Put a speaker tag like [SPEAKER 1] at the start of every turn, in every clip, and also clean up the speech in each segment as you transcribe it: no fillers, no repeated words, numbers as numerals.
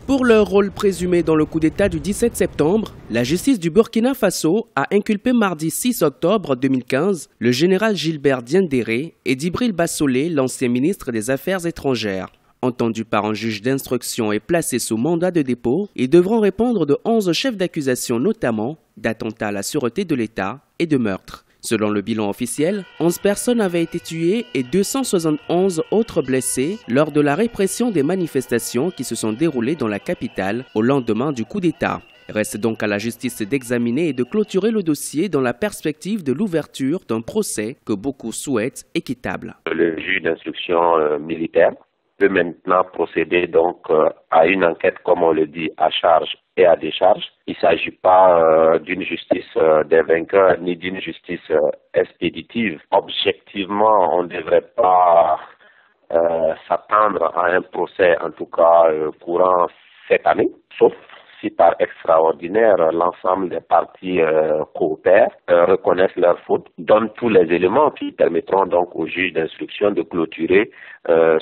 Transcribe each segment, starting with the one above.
[SPEAKER 1] Pour leur rôle présumé dans le coup d'État du 17 septembre, la justice du Burkina Faso a inculpé mardi 6 octobre 2015 le général Gilbert Diendéré et Djibril Bassolé, l'ancien ministre des Affaires étrangères. Entendus par un juge d'instruction et placés sous mandat de dépôt, ils devront répondre de 11 chefs d'accusation, notamment d'attentats à la sûreté de l'État et de meurtre. Selon le bilan officiel, 11 personnes avaient été tuées et 271 autres blessées lors de la répression des manifestations qui se sont déroulées dans la capitale au lendemain du coup d'État. Reste donc à la justice d'examiner et de clôturer le dossier dans la perspective de l'ouverture d'un procès que beaucoup souhaitent équitable.
[SPEAKER 2] Le juge d'instruction militaire peut maintenant procéder donc à une enquête, comme on le dit, à charge et à décharge. Il ne s'agit pas d'une justice des vainqueurs ni d'une justice expéditive. Objectivement, on ne devrait pas s'attendre à un procès, en tout cas courant cette année, sauf si par extraordinaire l'ensemble des parties coopèrent, reconnaissent leurs fautes, donnent tous les éléments qui permettront donc au juge d'instruction de clôturer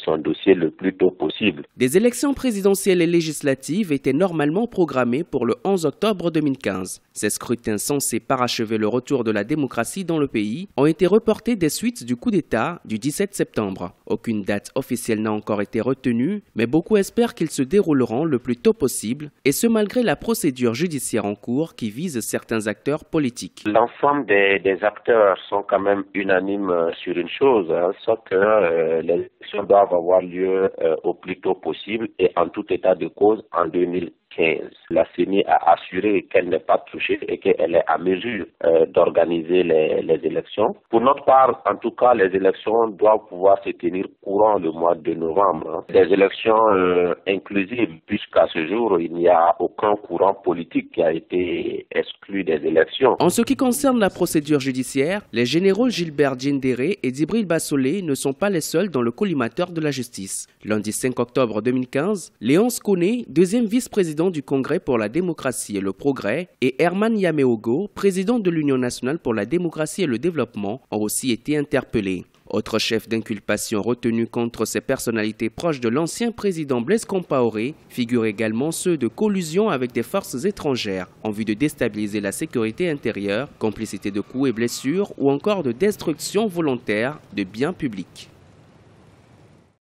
[SPEAKER 2] son dossier le plus tôt possible.
[SPEAKER 1] Des élections présidentielles et législatives étaient normalement programmées pour le 11 octobre 2015. Ces scrutins censés parachever le retour de la démocratie dans le pays ont été reportés des suites du coup d'État du 17 septembre. Aucune date officielle n'a encore été retenue, mais beaucoup espèrent qu'ils se dérouleront le plus tôt possible, et ce malgré la procédure judiciaire en cours qui vise certains acteurs politiques.
[SPEAKER 2] L'ensemble des acteurs sont quand même unanimes sur une chose, c'est que les élections doivent avoir lieu au plus tôt possible et en tout état de cause en 2015. La CENI a assuré qu'elle n'est pas touchée et qu'elle est à mesure d'organiser les élections. Pour notre part, en tout cas, les élections doivent pouvoir se tenir courant le mois de novembre. Des élections inclusives, puisqu'à ce jour, il n'y a aucun courant politique qui a été exclu des élections.
[SPEAKER 1] En ce qui concerne la procédure judiciaire, les généraux Gilbert Diendéré et Djibril Bassolé ne sont pas les seuls dans le collimateur de la justice. Lundi 5 octobre 2015, Léonce Koné, deuxième vice-président du Congrès pour la démocratie et le progrès, et Herman Yameogo, président de l'Union nationale pour la démocratie et le développement, ont aussi été interpellés. Autres chefs d'inculpation retenus contre ces personnalités proches de l'ancien président Blaise Compaoré figurent également ceux de collusion avec des forces étrangères en vue de déstabiliser la sécurité intérieure, complicité de coups et blessures ou encore de destruction volontaire de biens publics.